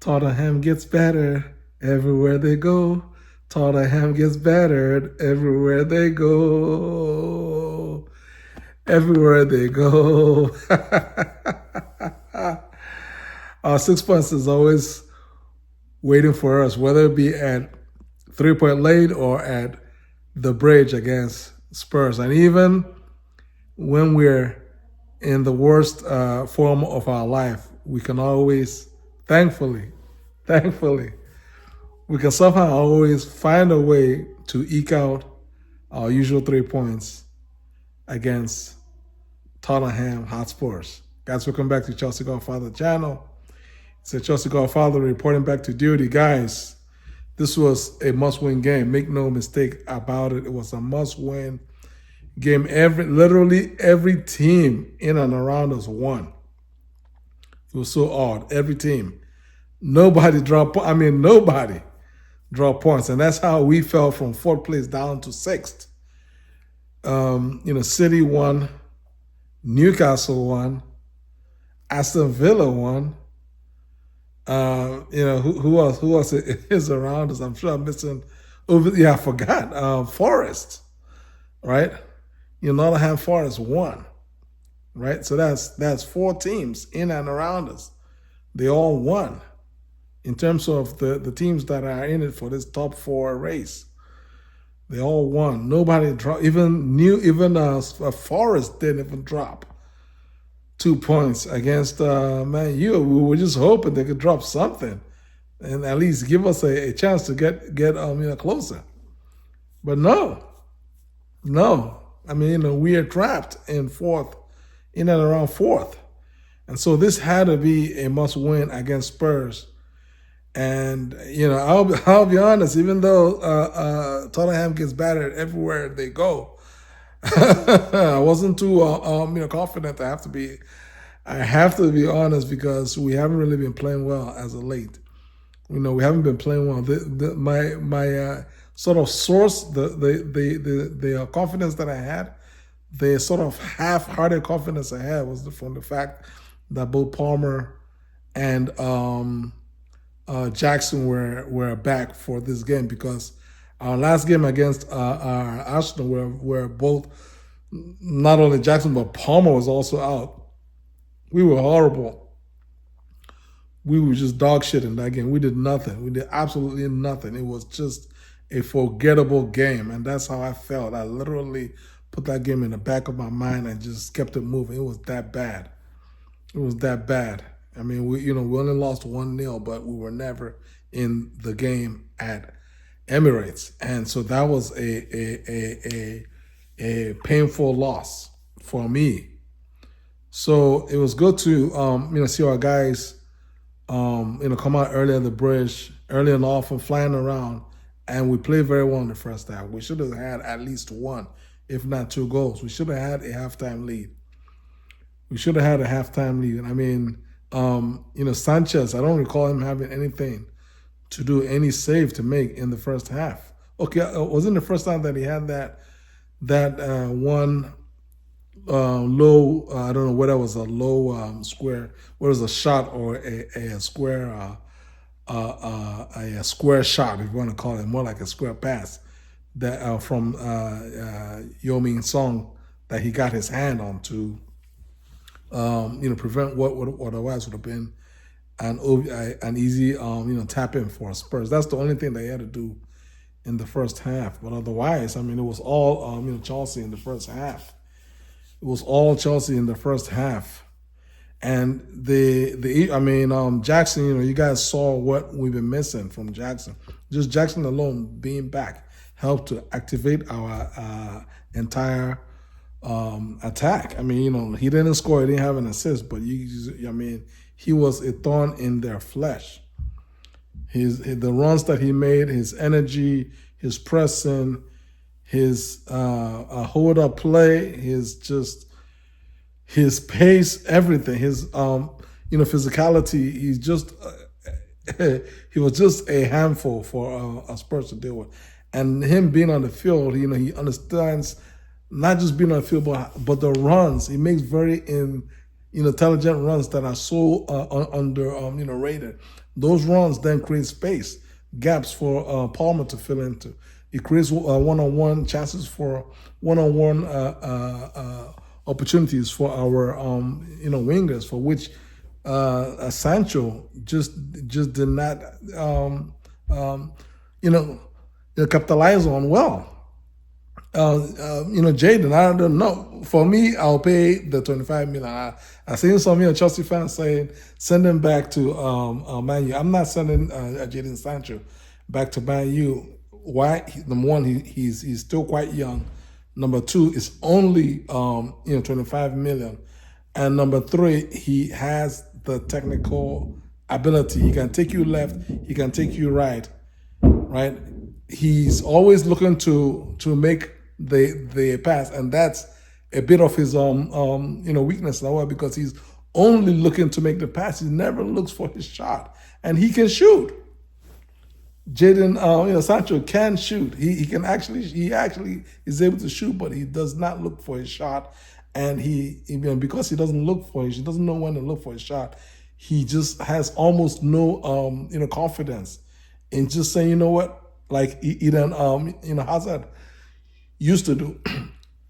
Tottenham gets battered everywhere they go. Tottenham gets battered everywhere they go. Everywhere they go. 6 points is always waiting for us, whether it be at 3-point lead or at the bridge against Spurs. And even when we're in the worst form of our life, we can always, thankfully, we can somehow always find a way to eke out our usual 3 points against Tottenham Hotspurs. Guys, welcome back to Chelsea Godfather channel. It's a Chelsea Godfather reporting back to duty. Guys, this was a must-win game. Make no mistake about it. It was a must-win game. Literally every team in and around us won. It was so odd. Every team. Nobody dropped points. And that's how we fell from 4th place down to 6th. City won, Newcastle won, Aston Villa won. Who else is around us? I'm sure I'm missing. I forgot. Forest, right? Nottingham Forest won, right? So that's 4 teams in and around us. They all won in terms of the teams that are in it for this top 4 race. They all won. Nobody dropped. Even Forest didn't even drop 2 points against Man U. We were just hoping they could drop something and at least give us a chance to get closer. But no. We are trapped in 4th, in and around 4th. And so this had to be a must-win against Spurs. And, I'll be honest, even though Tottenham gets battered everywhere they go, I wasn't too confident. I have to be honest, because we haven't really been playing well as of late. We haven't been playing well. My sort of source, the confidence that I had, the sort of half-hearted confidence I had was from the fact that both Palmer and Jackson were back for this game, because our last game against Arsenal, where both, not only Jackson but Palmer was also out, we were horrible. We were just dog shit in that game. We did nothing. We did absolutely nothing. It was just a forgettable game, and that's how I felt. I literally put that game in the back of my mind and just kept it moving. It was that bad. It was that bad. We only lost 1-0, but we were never in the game at Emirates, and so that was a painful loss for me. So it was good to see our guys come out early at the bridge, early and often, flying around, and we played very well in the first half. We should have had at least 1, if not 2 goals. We should have had a halftime lead. Sanchez, I don't recall him having anything to do, any save to make in the first half. Okay, it wasn't the first time that he had that one low, I don't know whether it was a low square, whether it was a shot or a square, a square shot, if you want to call it, more like a square pass, that from Yo-Min Song, that he got his hand on to prevent what otherwise would have been an easy tap in for Spurs. That's the only thing they had to do in the first half. But otherwise, it was all Chelsea in the first half. It was all Chelsea in the first half. And Jackson, you guys saw what we've been missing from Jackson. Just Jackson alone being back helped to activate our entire attack. He didn't score, he didn't have an assist, but he was a thorn in their flesh. The runs that he made, his energy, his pressing, his hold up play, his pace, everything, his physicality. He was just a handful for Spurs to deal with. And him being on the field, he understands not just being on the field, but the runs he makes very intelligent runs that are so rated. Those runs then create space, gaps for Palmer to fill into. It creates one-on-one chances for one-on-one opportunities for our wingers, for which Sancho just did not capitalize on well. Jaden, I don't know. For me, I'll pay the 25 million. I seen some Chelsea fans saying send him back to Man U. I'm not sending Jaden Sancho back to Man U. Why? Number one, he's still quite young. Number two, it's only 25 million, and number three, he has the technical ability. He can take you left. He can take you right. Right. He's always looking to make the pass, and that's a bit of his weakness now, because he's only looking to make the pass. He never looks for his shot, and he can shoot. Jaden Sancho can shoot. He actually is able to shoot, but he does not look for his shot, and because he doesn't look for it, he doesn't know when to look for his shot. He just has almost no confidence in just saying, you know what, like Eden Hazard used to do.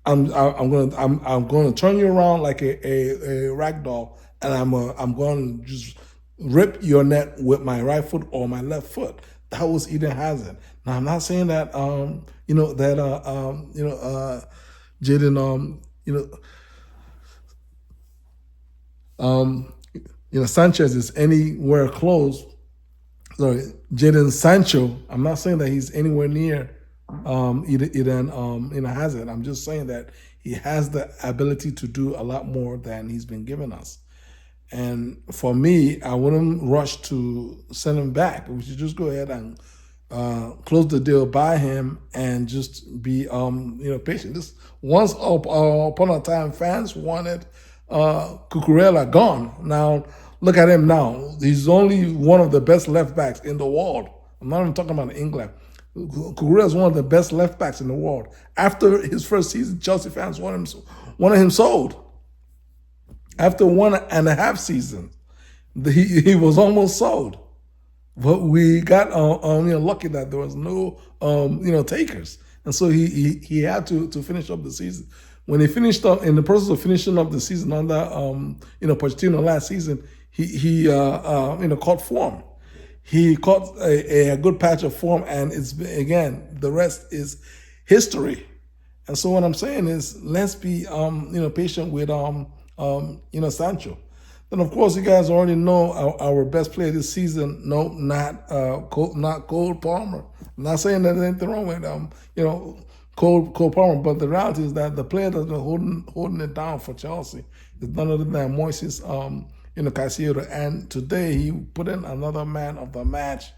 I'm going to turn you around like a rag doll, and I'm going to just rip your net with my right foot or my left foot. That was Eden Hazard. Now I'm not saying that Jaden Sanchez is anywhere close. Sorry, Jaden Sancho. I'm not saying that he's anywhere near Eden Hazard. I'm just saying that he has the ability to do a lot more than he's been giving us. And for me, I wouldn't rush to send him back. We should just go ahead and close the deal, buy him, and just be patient. This once upon a time, fans wanted Cucurella gone. Now look at him now. He's only one of the best left backs in the world. I'm not even talking about England. Cucurella is one of the best left backs in the world. After his first season, Chelsea fans wanted him sold. After 1.5 seasons, he was almost sold, but we got lucky that there was no takers, and so he had to finish up the season. When he finished up, in the process of finishing up the season under Pochettino last season, he caught form. He caught a good patch of form, and again the rest is history. And so what I'm saying is, let's be patient with Sancho. Then of course you guys already know our best player this season. No, not Cole Palmer. I'm not saying that there's anything wrong with Cole Palmer, but the reality is that the player that's been holding it down for Chelsea is none other than Moises Caicedo. And today he put in another man of the match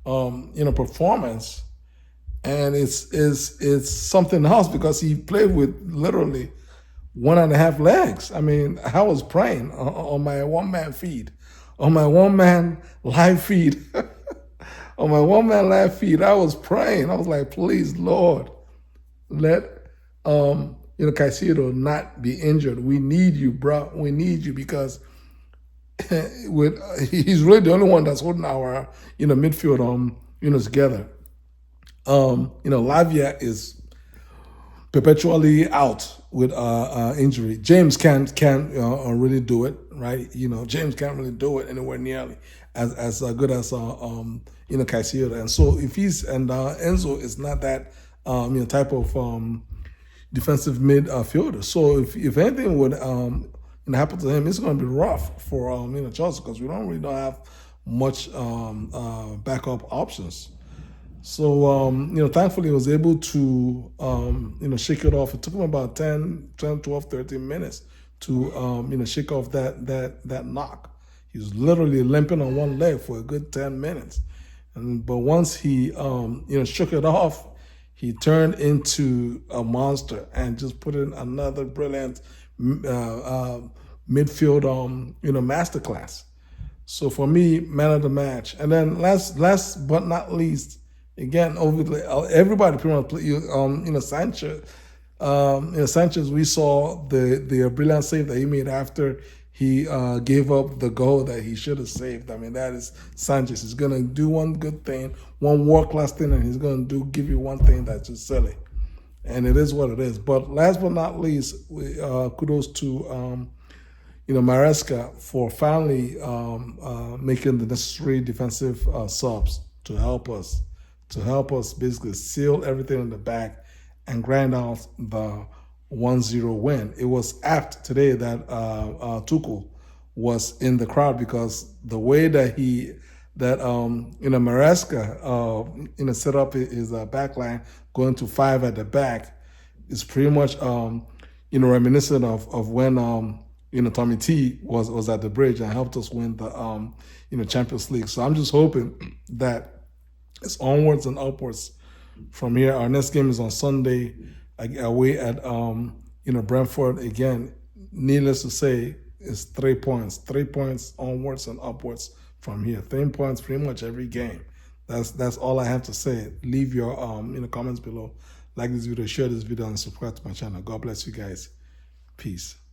performance, and it's something else, because he played with literally 1.5 legs. I mean, I was praying on my one-man feed, on my one-man live feed, on my one-man live feed. I was praying. I was like, please, Lord, let Caicedo not be injured. We need you, bro. We need you, because he's really the only one that's holding our midfield together. Lavia is perpetually out with injury. James can't really do it, right? James can't really do it anywhere nearly as good as Caicedo. And so if Enzo is not that type of defensive midfielder. So if anything would happen to him, it's going to be rough for Chelsea, because we don't have much backup options. So, thankfully, he was able to, shake it off. It took him about 10, 12, 13 minutes to, shake off that knock. He was literally limping on one leg for a good 10 minutes. But once he, shook it off, he turned into a monster and just put in another brilliant midfield, masterclass. So for me, man of the match. And then last but not least, again, everybody pretty much played, Sanchez. Sanchez, we saw the brilliant save that he made after he gave up the goal that he should have saved. I mean, that is Sanchez. He's going to do one good thing, one world-class thing, and he's going to give you one thing that's just silly. And it is what it is. But last but not least, kudos to Maresca for finally making the necessary defensive subs to help us basically seal everything in the back and grind out the 1-0 win. It was apt today that Tuchel was in the crowd because the way that Maresca set up his back line going to 5 at the back is pretty much reminiscent of when Tommy T was at the bridge and helped us win the Champions League. So I'm just hoping that it's onwards and upwards from here. Our next game is on Sunday away at Brentford. Again, needless to say, it's 3 points. 3 points onwards and upwards from here. 3 points pretty much every game. That's all I have to say. Leave your comments below. Like this video, share this video, and subscribe to my channel. God bless you guys. Peace.